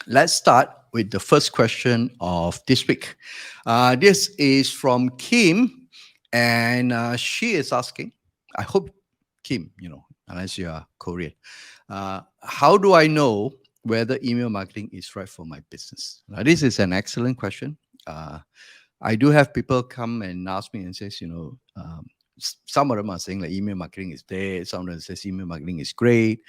Let's start with the first question of this week. This is from Kim, and she is asking, I hope, Kim, unless you are Korean, how do I know whether email marketing is right for my business? Now, this is an excellent question. Uh, I do have people come and ask me and says, some of them are saying like email marketing is dead. Some of them says email marketing is great.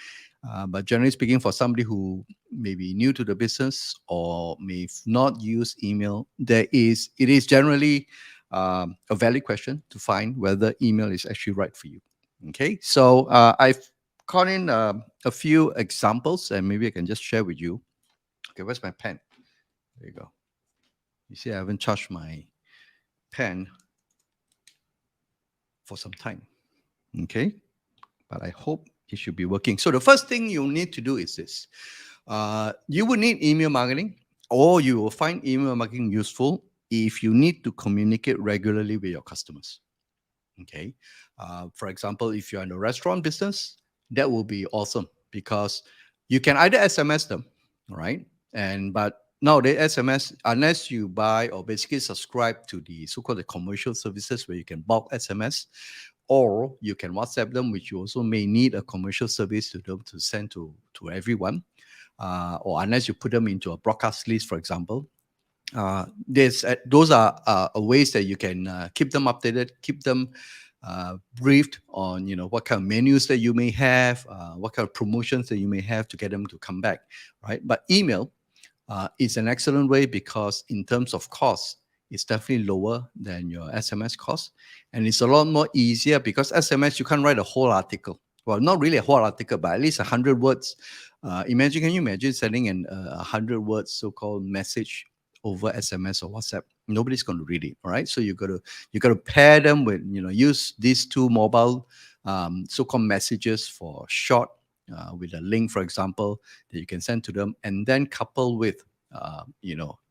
But generally speaking, for somebody who may be new to the business or may not use email, it is generally a valid question to find whether email is actually right for you. Okay, so I've caught in a few examples, and maybe I can just share with you. Okay, where's my pen? There you go. You see, I haven't charged my pen for some time. Okay, but I hope it should be working. So the first thing you need to do is this: you will need email marketing, or you will find email marketing useful if you need to communicate regularly with your customers. Okay, for example, if you're in a restaurant business, that will be awesome because you can either SMS them, all right, and but nowadays SMS, unless you buy or basically subscribe to the so-called the commercial services where you can bulk SMS, or you can WhatsApp them, which you also may need a commercial service to them to send to everyone, or unless you put them into a broadcast list, for example. There's those are ways that you can keep them updated, keep them briefed on what kind of menus that you may have, what kind of promotions that you may have to get them to come back, right? But email is an excellent way because in terms of cost, it's definitely lower than your SMS cost, and it's a lot more easier because SMS you can't write a whole article. Well, not really a whole article, but at least 100 words. Can you imagine sending an 100 words so-called message over SMS or WhatsApp? Nobody's going to read it, all right? So you got to pair them with use these two mobile so-called messages for short with a link, for example, that you can send to them, and then couple with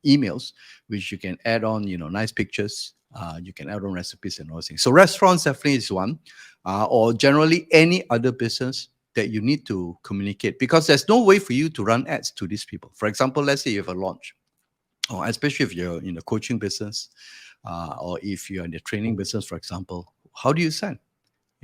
emails, which you can add on nice pictures. You can add on recipes and all those things. So restaurants definitely is one, or generally any other business that you need to communicate, because there's no way for you to run ads to these people. For example, let's say you have a launch, or especially if you're in the coaching business, or if you're in the training business, for example, how do you send?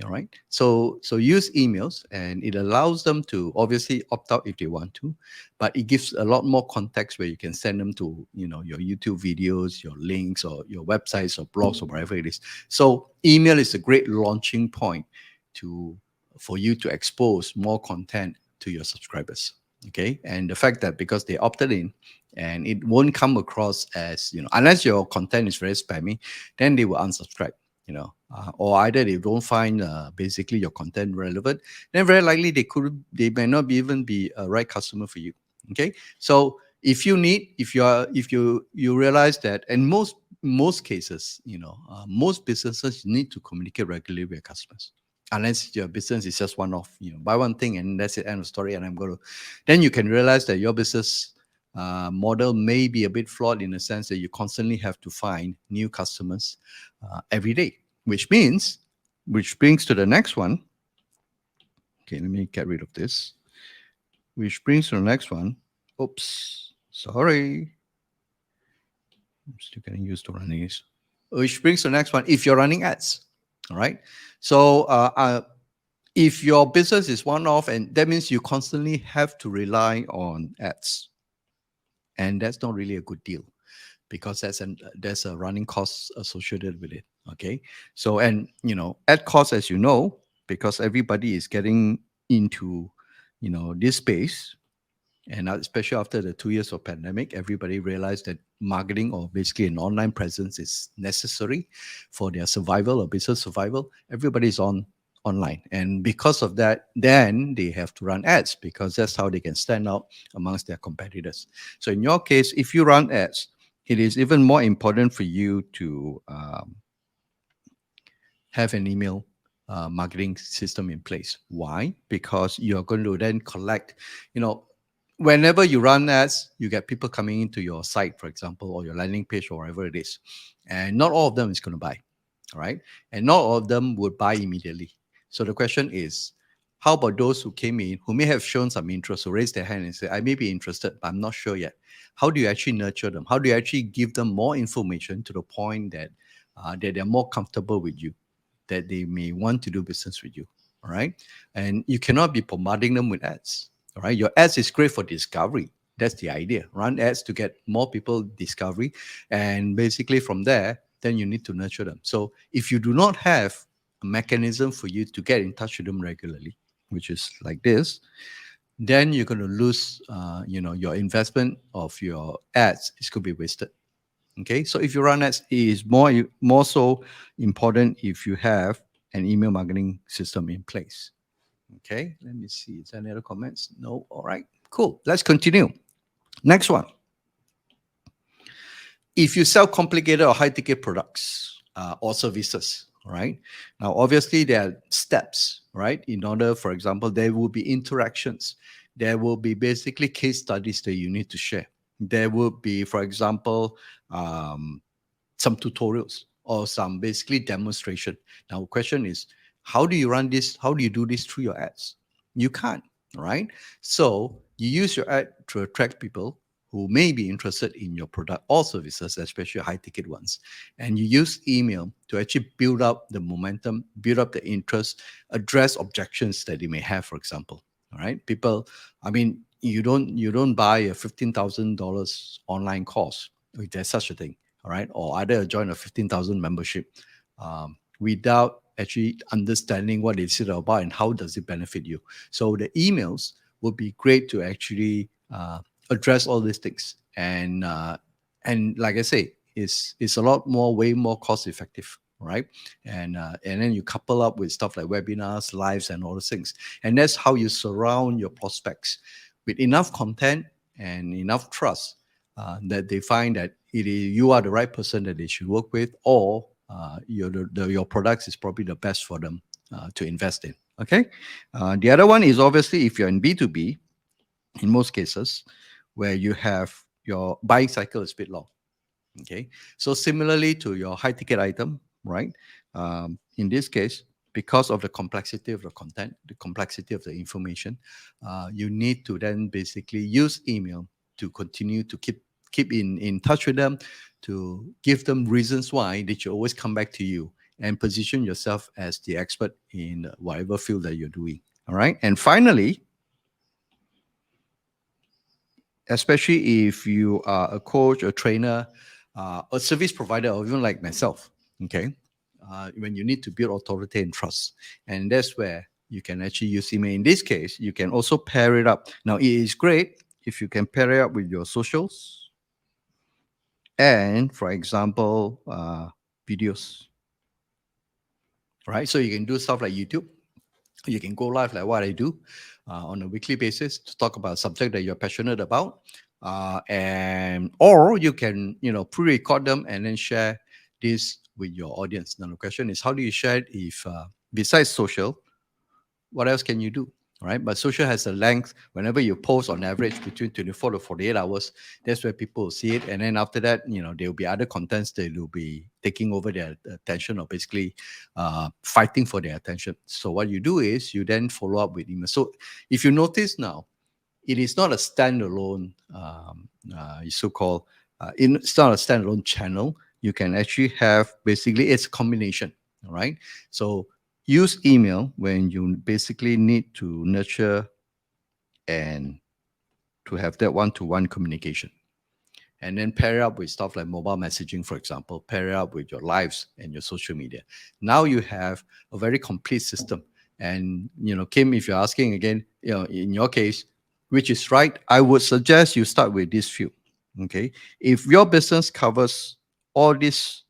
All right. So use emails, and it allows them to obviously opt out if they want to, but it gives a lot more context where you can send them to your YouTube videos, your links, or your websites or blogs or whatever it is. So email is a great launching point to for you to expose more content to your subscribers. Okay. And the fact that because they opted in, and it won't come across as unless your content is very spammy, then they will unsubscribe, or either they don't find basically your content relevant, then very likely they may not even be a right customer for you. Okay, so if you realize that, and most cases, most businesses need to communicate regularly with customers. Unless your business is just one off, buy one thing and that's it, end of story. And then you can realize that your business model may be a bit flawed in the sense that you constantly have to find new customers every day, which brings to the next one. Okay, let me get rid of this. Which brings to the next one. Oops, sorry. I'm still getting used to running this. Which brings to the next one. If you're running ads, all right. So if your business is one off, and that means you constantly have to rely on ads, and that's not really a good deal because there's a running cost associated with it. Okay, so and ad cost, as you know, because everybody is getting into this space, and especially after the 2 years of pandemic, everybody realized that marketing, or basically an online presence, is necessary for their survival or business survival. Everybody's online, and because of that, then they have to run ads because that's how they can stand out amongst their competitors. So in your case, if you run ads, it is even more important for you to have an email marketing system in place. Why? Because you're going to then collect, whenever you run ads, you get people coming into your site, for example, or your landing page or wherever it is. And not all of them is going to buy. All right. And not all of them would buy immediately. So the question is, How about those who came in who may have shown some interest, who raised their hand and say, I may be interested, but I'm not sure yet. How do you actually nurture them? How do you actually give them more information to the point that that they're more comfortable with you, that they may want to do business with you? All right. And you cannot be bombarding them with ads. All right. Your ads is great for discovery. That's the idea. Run ads to get more people discovery. And basically from there, then you need to nurture them. So if you do not have a mechanism for you to get in touch with them regularly, which is like this, then you're going to lose, your investment of your ads is going to be wasted. Okay, so if you run ads, it is more so important if you have an email marketing system in place. Okay, let me see. Is there any other comments? No. All right, cool. Let's continue. Next one. If you sell complicated or high ticket products or services, right? Now, obviously, there are steps, right? In order, for example, there will be interactions. There will be basically case studies that you need to share. There will be, for example, some tutorials or some basically demonstration. Now, the question is, how do you run this? How do you do this through your ads? You can't, right? So you use your ad to attract people who may be interested in your product or services, especially high ticket ones. And you use email to actually build up the momentum, build up the interest, address objections that they may have, for example. All right. People, I mean, you don't buy a $15,000 online course, if there's such a thing, all right, or either join a 15,000 membership without actually understanding what it's about and how does it benefit you. So the emails would be great to actually address all these things, and like I say, it's a lot more, way more cost effective, right? And then you couple up with stuff like webinars, lives, and all those things, and that's how you surround your prospects with enough content and enough trust that they find that you are the right person that they should work with, or your products is probably the best for them to invest in. Okay. The other one is obviously if you're in B2B, in most cases, where you have your buying cycle is a bit long. Okay. So similarly to your high ticket item, right? In this case, because of the complexity of the content, the complexity of the information, you need to then basically use email to continue to keep in touch with them, to give them reasons why they should always come back to you, and position yourself as the expert in whatever field that you're doing. All right. And finally, especially if you are a coach, a trainer, a service provider, or even like myself, okay, when you need to build authority and trust. And that's where you can actually use email. In this case, you can also pair it up. Now, it is great if you can pair it up with your socials and, for example, videos, right? So you can do stuff like YouTube. You can go live like what I do on a weekly basis to talk about a subject that you're passionate about. And or you can, pre-record them and then share this with your audience. Now the question is, how do you share it if besides social, what else can you do? Right? But social has a length. Whenever you post on average between 24 to 48 hours, that's where people will see it. And then after that, there will be other contents that will be taking over their attention, or basically fighting for their attention. So what you do is you then follow up with email. So if you notice now, it is not a standalone, so-called, it's not a standalone channel. You can actually have, basically, it's a combination, all right? So use email when you basically need to nurture and to have that one-to-one communication. And then pair it up with stuff like mobile messaging, for example, pair it up with your lives and your social media. Now you have a very complete system. And, Kim, if you're asking again, in your case, which is right, I would suggest you start with this few. Okay. If your business covers all this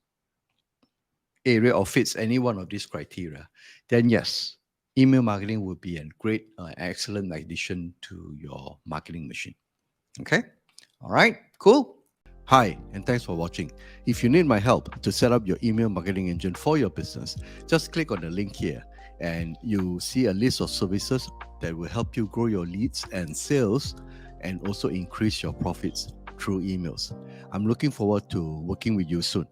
area or fits any one of these criteria, then yes, email marketing would be a great, excellent addition to your marketing machine. Okay. All right. Cool. Hi, and thanks for watching. If you need my help to set up your email marketing engine for your business, just click on the link here and you see a list of services that will help you grow your leads and sales and also increase your profits through emails. I'm looking forward to working with you soon.